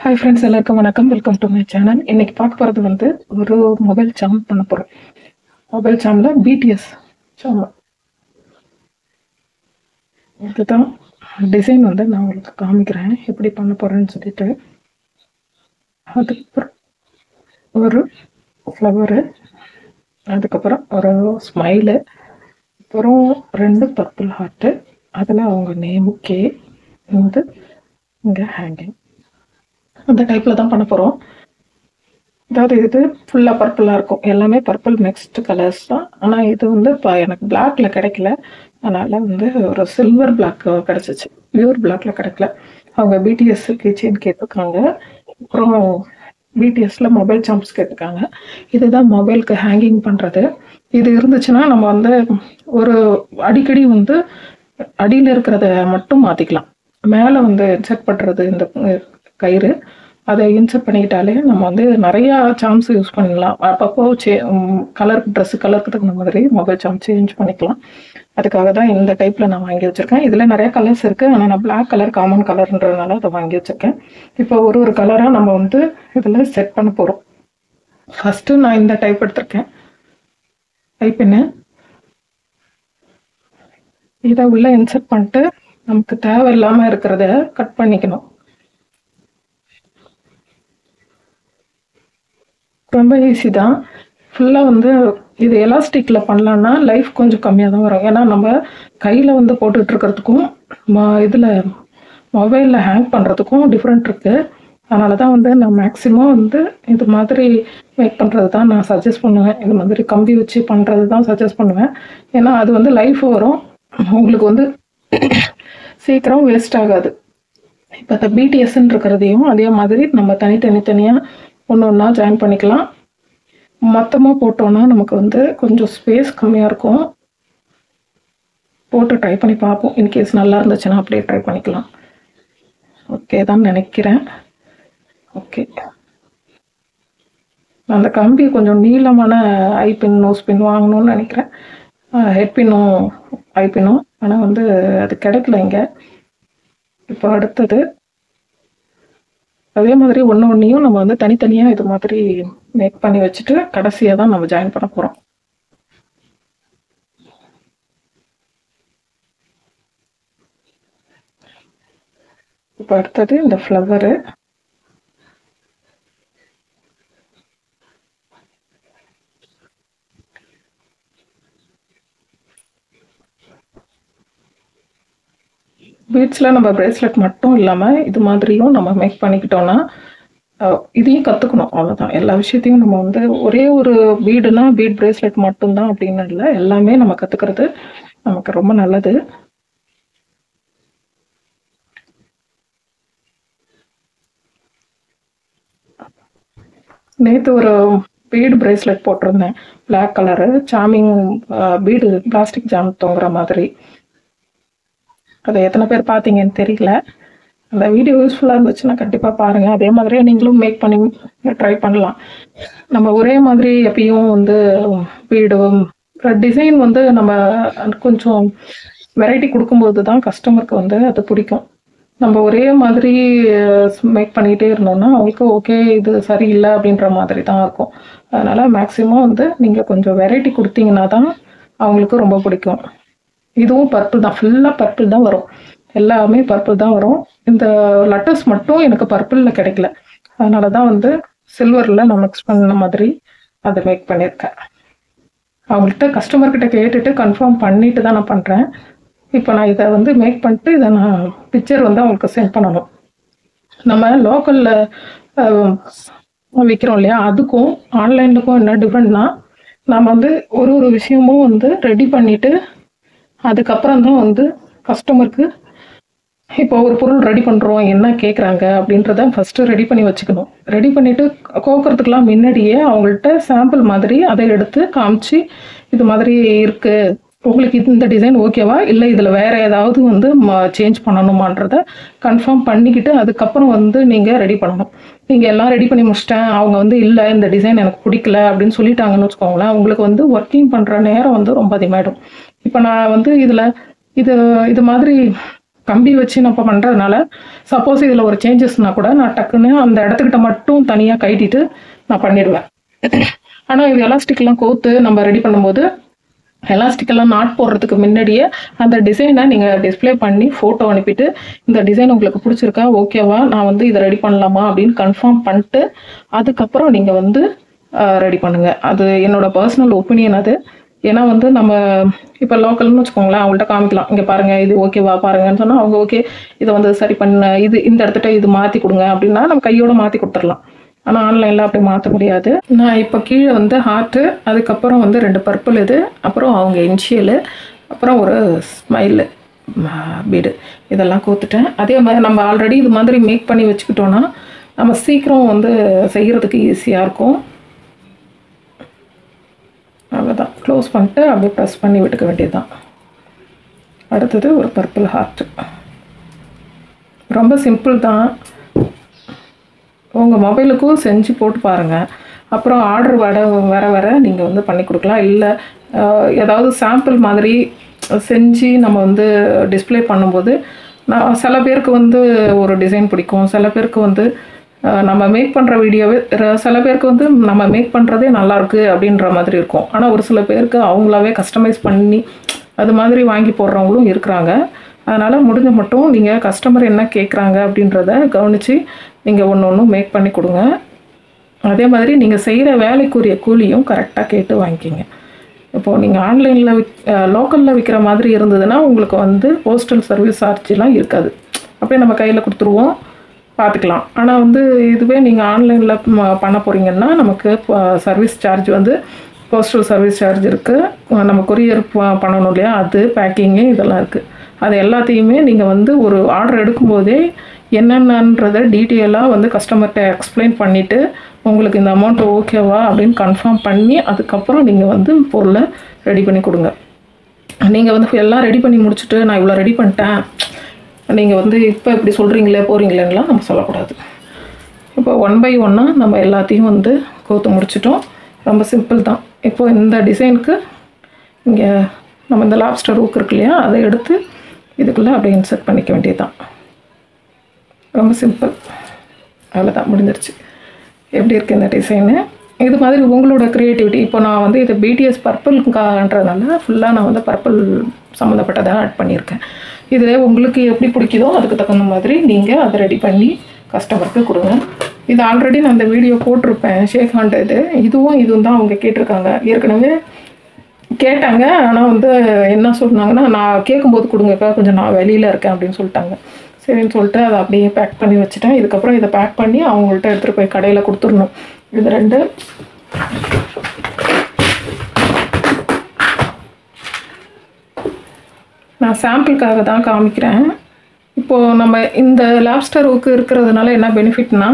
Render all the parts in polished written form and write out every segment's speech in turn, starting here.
Hi friends, எல்லாருக்கும் வணக்கம். Welcome to my channel. இன்னைக்கு பார்க்க போகிறது வந்து ஒரு மொபைல் சாம் பண்ண போகிறோம். மொபைல் சாமில் பிடிஎஸ் சாம். இதுதான் டிசைன் வந்து நான் உங்களுக்கு காமிக்கிறேன் எப்படி பண்ண போகிறேன்னு சொல்லிட்டு. அதுக்கப்புறம் ஒரு ஃப்ளவரு, அதுக்கப்புறம் ஒரு ஸ்மைலு, அப்புறம் 2 பர்பிள் ஹார்ட்டு, அதில் அவங்க நேமுக்கே வந்து இங்கே ஹேங்கிங். அந்த டைப்பில் தான் பண்ண போகிறோம். அதாவது இது ஃபுல்லாக பர்பிளாக இருக்கும். எல்லாமே பர்பிள் மிக்ஸ்டு கலர்ஸ் தான். ஆனால் இது வந்து இப்போ எனக்கு பிளாக்ல கிடைக்கல. அதனால் வந்து ஒரு சில்வர் பிளாக் கிடச்சிச்சு. பியூர் பிளாக்ல கிடைக்கல. அவங்க பிடிஎஸ் கீச்செயின் கேட்டிருக்காங்க. அப்புறம் பிடிஎஸ்ல மொபைல் சாம்ப்ஸ் கேட்டிருக்காங்க. இதுதான் மொபைலுக்கு ஹேங்கிங் பண்ணுறது. இது இருந்துச்சுன்னா நம்ம வந்து ஒரு அடிக்கடி வந்து அடியில் இருக்கிறத மட்டும் மாற்றிக்கலாம். மேலே வந்து செட் பண்ணுறது இந்த கயிறு, அதை இன்சர்ட் பண்ணிக்கிட்டாலே நம்ம வந்து நிறையா சாம்ஸ் யூஸ் பண்ணலாம். அப்பப்போ கலர் ட்ரெஸ்ஸு கலருக்கு தகுந்த மாதிரி மொபைல் சாம் சேஞ்ச் பண்ணிக்கலாம். அதுக்காக தான் இந்த டைப்பில் நான் வாங்கி வச்சுருக்கேன். இதில் நிறையா கலர்ஸ் இருக்குது. ஆனால் நான் பிளாக் கலர் காமன் கலர்ன்றதுனால அதை வாங்கி வச்சுருக்கேன். இப்போ ஒரு கலராக நம்ம வந்து இதில் செட் பண்ண போகிறோம். ஃபஸ்ட்டு நான் இந்த டைப் எடுத்திருக்கேன். டைப்பின்னு இதை உள்ளே இன்சர்ட் பண்ணிட்டு நமக்கு தேவையில்லாமல் இருக்கிறத கட் பண்ணிக்கணும். ரொம்ப ஈஸி தான். ஃபுல்லாக வந்து இது எலாஸ்டிக்கில் பண்ணலான்னா லைஃப் கொஞ்சம் கம்மியாக தான் வரும். ஏன்னா நம்ம கையில் வந்து போட்டுட்ருக்கிறதுக்கும் இதில் மொபைலில் ஹேங் பண்ணுறதுக்கும் டிஃப்ரெண்ட் இருக்குது. அதனால தான் வந்து நான் மேக்ஸிமம் வந்து இது மாதிரி மேக் பண்ணுறது தான் நான் சஜஸ்ட் பண்ணுவேன். இது மாதிரி கம்பி வச்சு பண்ணுறது தான் சஜஸ்ட் பண்ணுவேன். ஏன்னா அது வந்து லைஃப் வரும், உங்களுக்கு வந்து சீக்கிரம் வேஸ்ட் ஆகாது. இப்போ இந்த பிடிஎஸ்ன்னு இருக்கிறதையும் அதே மாதிரி நம்ம தனித்தனியாக ஒன்று ஒன்றா ஜாயின் பண்ணிக்கலாம். மொத்தமாக போட்டோன்னா நமக்கு வந்து கொஞ்சம் ஸ்பேஸ் கம்மியாக இருக்கும். போட்டு ட்ரை பண்ணி பார்ப்போம். இன்கேஸ் நல்லா இருந்துச்சுன்னா அப்படியே ட்ரை பண்ணிக்கலாம். ஓகே தான் நினைக்கிறேன். ஓகே, அந்த கம்பி கொஞ்சம் நீளமான ஐ பின் நோஸ் பின் வாங்கணும்னு நினைக்கிறேன். ஹெட் பின்னும் ஐ பின்னும், ஆனால் வந்து அது கிடைக்கல இங்கே. இப்போ அடுத்தது அதே மாதிரி ஒன்றையும் நம்ம வந்து தனித்தனியாக இது மாதிரி மேக் பண்ணி வச்சுட்டு கடைசியாக தான் நம்ம ஜாயின் பண்ண போகிறோம். இப்போ அடுத்தது இந்த ஃப்ளவரு. பீட்ஸில் நம்ம பிரேஸ்லெட் மட்டும் இல்லாமல் இது மாதிரியும் நம்ம மேக் பண்ணிக்கிட்டோன்னா இதையும் கற்றுக்கணும். அவ்வளோதான். எல்லா விஷயத்தையும் நம்ம வந்து ஒரே ஒரு பீடுனா பீட் பிரேஸ்லெட் மட்டும்தான் அப்படின்னு இல்லை, எல்லாமே நம்ம கற்றுக்கிறது நமக்கு ரொம்ப நல்லது. நேற்று ஒரு பீடு பிரேஸ்லெட் போட்டிருந்தேன், black colour charming bead, plastic ஜாம் தொங்குற மாதிரி. அதை எத்தனை பேர் பார்த்தீங்கன்னு தெரியல. அந்த வீடியோ யூஸ்ஃபுல்லாக இருந்துச்சுன்னா கண்டிப்பாக பாருங்கள். அதே மாதிரியே நீங்களும் மேக் பண்ணி ட்ரை பண்ணலாம். நம்ம ஒரே மாதிரி எப்பயும் வந்து வீடு டிசைன் வந்து நம்ம கொஞ்சம் வெரைட்டி கொடுக்கும்போது தான் கஸ்டமருக்கு வந்து அது பிடிக்கும். நம்ம ஒரே மாதிரி மேக் பண்ணிகிட்டே இருந்தோம்னா அவங்களுக்கு ஓகே இது சரியில்லை அப்படின்ற மாதிரி தான் இருக்கும். அதனால் மேக்ஸிமம் வந்து நீங்கள் கொஞ்சம் வெரைட்டி கொடுத்தீங்கன்னா தான் அவங்களுக்கு ரொம்ப பிடிக்கும். இதுவும் பர்பிள் தான், ஃபுல்லாக பர்பிள் தான் வரும். எல்லாமே பர்பிள் தான் வரும். இந்த லட்டர்ஸ் மட்டும் எனக்கு பர்பிளில் கிடைக்கல. அதனால தான் வந்து சில்வரில் நான் மிக்ஸ் பண்ண மாதிரி அதை மேக் பண்ணியிருக்கேன். அவங்கள்ட்ட கஸ்டமர்கிட்ட கேட்டுட்டு கன்ஃபார்ம் பண்ணிட்டு தான் நான் பண்ணுறேன். இப்போ நான் இதை வந்து மேக் பண்ணிட்டு இதை நான் பிக்சர் வந்து அவங்களுக்கு சென்ட் பண்ணணும். நம்ம லோக்கலில் விற்கிறோம் இல்லையா, அதுக்கும் ஆன்லைனுக்கும் என்ன டிஃப்ரெண்ட்னா, நம்ம வந்து ஒரு விஷயமும் வந்து ரெடி பண்ணிவிட்டு அதுக்கப்புறம் தான் வந்து கஸ்டமருக்கு இப்போ ஒரு பொருள் ரெடி பண்ணுறோம், என்ன கேட்குறாங்க அப்படின்றத ஃபஸ்ட்டு ரெடி பண்ணி வச்சுக்கணும். ரெடி பண்ணிவிட்டு கோக்கிறதுக்கெலாம் முன்னாடியே அவங்கள்ட்ட சாம்பிள் மாதிரி அதை எடுத்து காமிச்சு இது மாதிரி இருக்குது, உங்களுக்கு இந்த டிசைன் ஓகேவா, இல்லை இதில் வேறு ஏதாவது வந்து சேஞ்ச் பண்ணணுமான்றதை கன்ஃபார்ம் பண்ணிக்கிட்டு அதுக்கப்புறம் வந்து நீங்கள் ரெடி பண்ணணும். நீங்கள் எல்லாம் ரெடி பண்ணி முடிச்சிட்டேன், அவங்க வந்து இல்லை இந்த டிசைன் எனக்கு பிடிக்கல அப்படின்னு சொல்லிட்டாங்கன்னு வச்சுக்கோங்களேன், உங்களுக்கு வந்து ஒர்க்கிங் பண்ணுற நேரம் வந்து ரொம்ப அதிகமாகிடும். இப்போ நான் வந்து இது மாதிரி கம்பி வச்சு நம்ம பண்ணுறதுனால சப்போஸ் இதில் ஒரு சேஞ்சஸ்னால் கூட நான் டக்குன்னு அந்த இடத்துக்கிட்ட மட்டும் தனியாக கைட்டிட்டு நான் பண்ணிடுவேன். ஆனால் இது எலாஸ்டிக்லாம் கோத்து நம்ம ரெடி பண்ணும்போது எலாஸ்டிக்கெல்லாம் நாட் போடுறதுக்கு முன்னாடியே அந்த டிசைனை நீங்கள் டிஸ்பிளே பண்ணி ஃபோட்டோ அனுப்பிட்டு இந்த டிசைன் உங்களுக்கு பிடிச்சிருக்கா, ஓகேவா, நான் வந்து இதை ரெடி பண்ணலாமா அப்படின்னு கன்ஃபார்ம் பண்ணிட்டு அதுக்கப்புறம் நீங்கள் வந்து ரெடி பண்ணுங்கள். அது என்னோட பர்சனல் ஒப்பீனியன் அது. ஏன்னா வந்து நம்ம இப்போ லோக்கல்னு வச்சுக்கோங்களேன், அவங்கள்ட்ட காமிக்கலாம், இங்கே பாருங்கள் இது ஓகேவா பாருங்கன்னு சொன்னால் அவங்க ஓகே இதை வந்து சரி பண்ண, இது இந்த இடத்துட்ட இது மாற்றி கொடுங்க அப்படின்னா நம்ம கையோட மாற்றி கொடுத்துடலாம். ஆனால் ஆன்லைனில் அப்படி மாற்ற முடியாது. நான் இப்போ கீழே வந்து ஹார்ட்டு, அதுக்கப்புறம் வந்து 2 பர்பிள் இது, அப்புறம் அவங்க இன்ஷியலு, அப்புறம் ஒரு ஸ்மைலு பீடு இதெல்லாம் கோத்துட்டேன். அதே மாதிரி நம்ம ஆல்ரெடி இது மாதிரி மேக் பண்ணி வச்சுக்கிட்டோன்னா நம்ம சீக்கிரம் வந்து செய்கிறதுக்கு ஈஸியாக இருக்கும். அவ்வளோதான், க்ளோஸ் பண்ணிட்டு அப்படியே ப்ரெஸ் பண்ணி விட்டுக்க வேண்டியது தான். அடுத்தது ஒரு பர்பிள் ஹார்ட்டு. ரொம்ப சிம்பிள் தான். உங்கள் மொபைலுக்கும் செஞ்சு போட்டு பாருங்கள். அப்புறம் ஆர்டர் வர நீங்கள் வந்து பண்ணி கொடுக்கலாம். இல்லை ஏதாவது சாம்பிள் மாதிரி செஞ்சு நம்ம வந்து டிஸ்பிளே பண்ணும்போது சில பேருக்கு வந்து ஒரு டிசைன் பிடிக்கும், சில பேருக்கு வந்து நம்ம மேக் பண்ணுற வீடியோவே, சில பேருக்கு வந்து நம்ம மேக் பண்ணுறதே நல்லாயிருக்கு அப்படின்ற மாதிரி இருக்கும். ஆனால் ஒரு சில பேருக்கு அவங்களாவே கஸ்டமைஸ் பண்ணி அது மாதிரி வாங்கி போடுறவங்களும் இருக்கிறாங்க. அதனால் முடிஞ்ச மட்டும் நீங்கள் கஸ்டமர் என்ன கேட்குறாங்க அப்படின்றத கவனித்து நீங்கள் ஒன்று மேக் பண்ணி கொடுங்க. அதே மாதிரி நீங்கள் செய்கிற வேலைக்குரிய கூலியும் கரெக்டாக கேட்டு வாங்கிக்கிங்க. இப்போது நீங்கள் ஆன்லைனில் லோக்கலில் விற்கிற மாதிரி இருந்ததுன்னா உங்களுக்கு வந்து போஸ்டல் சர்வீஸ் சார்ஜெலாம் இருக்காது, அப்படியே நம்ம கையில் கொடுத்துருவோம், பார்த்துக்கலாம். ஆனால் வந்து இதுவே நீங்கள் ஆன்லைனில் பண்ண போகிறீங்கன்னா நமக்கு சர்வீஸ் சார்ஜ் வந்து போஸ்டல் சர்வீஸ் சார்ஜ் இருக்குது, நம்ம கொரியர் பண்ணணும் இல்லையா, அது பேக்கிங்கு இதெல்லாம் இருக்குது. அது எல்லாத்தையுமே நீங்கள் வந்து ஒரு ஆர்டர் எடுக்கும்போதே என்னென்னன்றதை டீட்டெயிலாக வந்து கஸ்டமர்கிட்ட எக்ஸ்பிளைன் பண்ணிவிட்டு உங்களுக்கு இந்த அமௌண்ட் ஓகேவா அப்படின்னு கன்ஃபார்ம் பண்ணி அதுக்கப்புறம் நீங்கள் வந்து பொருளை ரெடி பண்ணி கொடுங்க. நீங்கள் வந்து எல்லாம் ரெடி பண்ணி முடிச்சுட்டு நான் இவ்வளோ ரெடி பண்ணிட்டேன், நீங்கள் வந்து இப்போ இப்படி சொல்கிறீங்களே போகிறீங்களேன்னெலாம் நம்ம சொல்லக்கூடாது. இப்போ 1 by 1 நம்ம எல்லாத்தையும் வந்து கோத்து முடிச்சிட்டோம். ரொம்ப சிம்பிள் தான். இப்போது இந்த டிசைனுக்கு இங்கே நம்ம இந்த லாப்ஸ்டர் ஹூக் இருக்கு இல்லையா, அதை எடுத்து இதுக்குள்ளே அப்படியே இன்சர்ட் பண்ணிக்க வேண்டியது தான். ரொம்ப சிம்பிள், அவ்வளோதான், முடிஞ்சிருச்சு. எப்படி இருக்குது இந்த டிசைனு? இது மாதிரி உங்களோட க்ரியேட்டிவிட்டி. இப்போ நான் வந்து இது பிடிஎஸ் பர்பிள்ன்றதுனால ஃபுல்லாக நான் வந்து பர்பிள் சம்மந்தப்பட்டதாக ஆட் பண்ணியிருக்கேன். இதில் உங்களுக்கு எப்படி பிடிக்குதோ அதுக்கு தகுந்த மாதிரி நீங்கள் அதை ரெடி பண்ணி கஸ்டமருக்கு கொடுங்க. இது ஆல்ரெடி நான் அந்த வீடியோ போட்டிருப்பேன், ஷேக் ஹேண்ட். இதுவும் தான் அவங்க கேட்டிருக்காங்க, ஏற்கனவே கேட்டாங்க. ஆனால் வந்து என்ன சொன்னாங்கன்னா, நான் கேட்கும்போது கொடுங்கக்கா, கொஞ்சம் நான் வெளியில் இருக்கேன் அப்படின்னு சொல்லிட்டாங்க. சரின்னு சொல்லிட்டு அதை அப்படியே பேக் பண்ணி வச்சுட்டேன். இதுக்கப்புறம் இதை பேக் பண்ணி அவங்கள்ட்ட எடுத்துகிட்டு போய் கடையில் கொடுத்துடணும். இது 2 நான் சாம்பிளுக்காக தான் காமிக்கிறேன். இப்போது நம்ம இந்த லாப்ஸ்டர் ஹூக்கு இருக்கிறதுனால என்ன பெனிஃபிட்னா,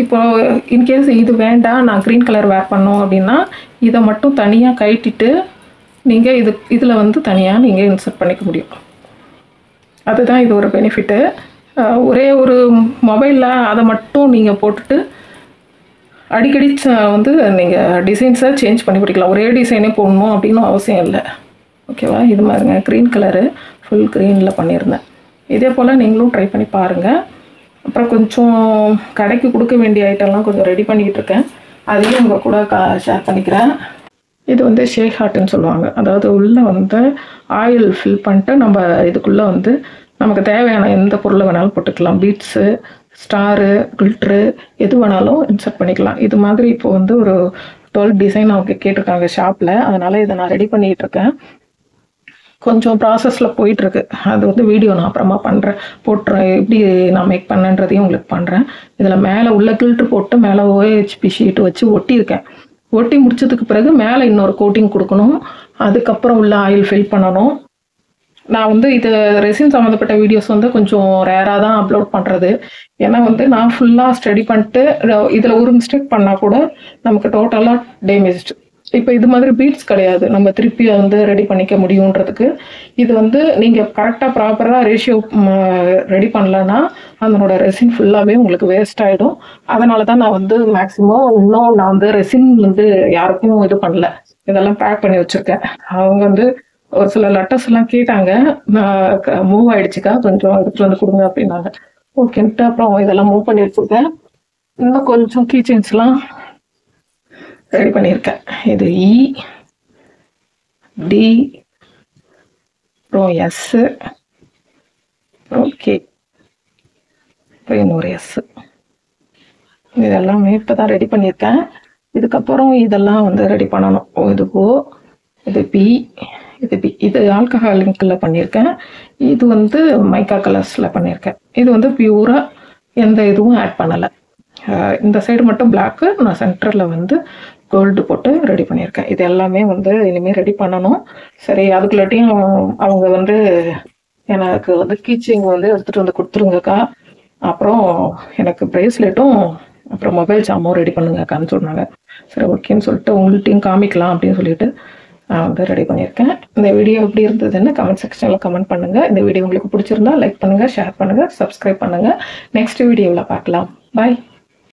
இப்போது இன்கேஸ் இது வேண்டாம், நான் க்ரீன் கலர் வேர் பண்ணோம் அப்படின்னா இதை மட்டும் தனியாக கழட்டிட்டு நீங்கள் இதில் வந்து தனியாக நீங்கள் இன்சர்ட் பண்ணிக்க முடியும். அதுதான் இது ஒரு பெனிஃபிட்டு. ஒரே ஒரு மொபைலில் அதை மட்டும் நீங்கள் போட்டுட்டு அடிக்கடி வந்து நீங்கள் டிசைன்ஸை சேஞ்ச் பண்ணி பிடிக்கலாம். ஒரே டிசைனே போடணும் அப்படின்னு அவசியம் இல்லை. ஓகேவா? இது மாதிரிங்க க்ரீன் கலரு ஃபுல் க்ரீனில் பண்ணியிருந்தேன். இதே போல் நீங்களும் ட்ரை பண்ணி பாருங்கள். அப்புறம் கொஞ்சம் கடைக்கு கொடுக்க வேண்டிய ஐட்டம்லாம் கொஞ்சம் ரெடி பண்ணிக்கிட்டு இருக்கேன், அதையும் உங்கள் கூட ஷேர் பண்ணிக்கிறேன். இது வந்து ஷேக் ஹார்ட்டுன்னு சொல்லுவாங்க. அதாவது உள்ளே வந்து ஆயில் ஃபில் பண்ணிட்டு நம்ம இதுக்குள்ளே வந்து நமக்கு தேவையான எந்த பொருளை வேணாலும் போட்டுக்கலாம். பீட்ஸு, ஸ்டாரு, கில்ட்ரு எது வேணாலும் இன்சர்ட் பண்ணிக்கலாம். இது மாதிரி இப்போ வந்து ஒரு 12 டிசைன் அவங்க கேட்டிருக்காங்க ஷாப்பில். அதனால் இதை நான் ரெடி பண்ணிகிட்டு இருக்கேன். கொஞ்சம் ப்ராசஸில் போயிட்டுருக்கு. அது வந்து வீடியோ நான் அப்புறமா போட்டுறேன், எப்படி நான் மேக் பண்ணேன்றதையும் உங்களுக்கு பண்ணுறேன். இதில் மேலே உள்ள கில்ட்ரு போட்டு மேலே OHP ஷீட்டு வச்சு ஒட்டியிருக்கேன். ஒட்டி முடிச்சதுக்கு பிறகு மேலே இன்னொரு கோட்டிங் கொடுக்கணும். அதுக்கப்புறம் உள்ள ஆயில் ஃபில் பண்ணணும். நான் வந்து இது ரெசின் சம்மந்தப்பட்ட வீடியோஸ் வந்து கொஞ்சம் ரேராக தான் அப்லோட் பண்ணுறது. ஏன்னா வந்து நான் ஃபுல்லாக ஸ்டடி பண்ணிட்டு இதில் ஒரு மிஸ்டேக் பண்ணால் கூட நமக்கு டோட்டலாக டேமேஜ்டு. இப்போ இது மாதிரி பீட்ஸ் கிடையாது, நம்ம திருப்பி வந்து ரெடி பண்ணிக்க முடியுன்றதுக்கு. இது வந்து நீங்கள் கரெக்டாக ப்ராப்பராக ரேஷியோ ரெடி பண்ணலன்னா அதனோட ரெசின் ஃபுல்லாகவே உங்களுக்கு வேஸ்ட் ஆகிடும். அதனால தான் நான் வந்து மேக்ஸிமம் இன்னும் நான் வந்து ரெசின் வந்து யாருக்கும் இது பண்ணல, இதெல்லாம் பேக் பண்ணி வச்சுருக்கேன். அவங்க வந்து ஒரு சில லெட்டர்ஸ் எல்லாம் கேட்டாங்க. நான் மூவ் ஆயிடுச்சுக்கா, கொஞ்சம் எடுத்துட்டு வந்து கொடுங்க அப்படின்னாங்க. ஓகேன்ட்டு அப்புறம் இதெல்லாம் மூவ் பண்ணி வச்சுருக்கேன். இன்னும் கொஞ்சம் கீ செயின்ஸ்லாம் ரெடி பண்ணியிருக்கேன். இது இ, டி, அப்புறம் எஸ், அப்புறம் கே, அப்புறம் இன்னொரு எஸ். இதெல்லாமே இப்போ தான் ரெடி பண்ணியிருக்கேன். இதுக்கப்புறம் இதெல்லாம் வந்து ரெடி பண்ணணும். இது ஓ, இது பி, இது பி. இது ஆல்கஹால் இங்கில் பண்ணியிருக்கேன். இது வந்து மைக்கா கலர்ஸில் பண்ணியிருக்கேன். இது வந்து பியூராக எந்த இதுவும் ஆட் பண்ணலை. இந்த சைடு மட்டும் பிளாக்கு, நான் சென்டரில் வந்து கோல்டு போட்டு ரெடி பண்ணியிருக்கேன். இது எல்லாமே வந்து இனிமேல் ரெடி பண்ணணும். சரி, அதுக்குள்ளாட்டியும் அவங்க வந்து எனக்கு வந்து கீச்சிங் வந்து எடுத்துகிட்டு வந்து கொடுத்துருங்கக்கா, அப்புறம் எனக்கு ப்ரேஸ்லெட்டும் அப்புறம் மொபைல் ஜாமும் ரெடி பண்ணுங்கக்கான்னு சொன்னாங்க. சரி ஓகேன்னு சொல்லிட்டு உங்கள்கிட்டையும் காமிக்கலாம் அப்படின்னு சொல்லிட்டு நான் வந்து ரெடி பண்ணியிருக்கேன். இந்த வீடியோ எப்படி இருந்ததுன்னு கமெண்ட் செக்ஷனில் கமெண்ட் பண்ணுங்கள். இந்த வீடியோ உங்களுக்கு பிடிச்சிருந்தா லைக் பண்ணுங்கள், ஷேர் பண்ணுங்கள், சப்ஸ்கிரைப் பண்ணுங்கள். நெக்ஸ்ட் வீடியோவில் பார்க்கலாம். பாய்.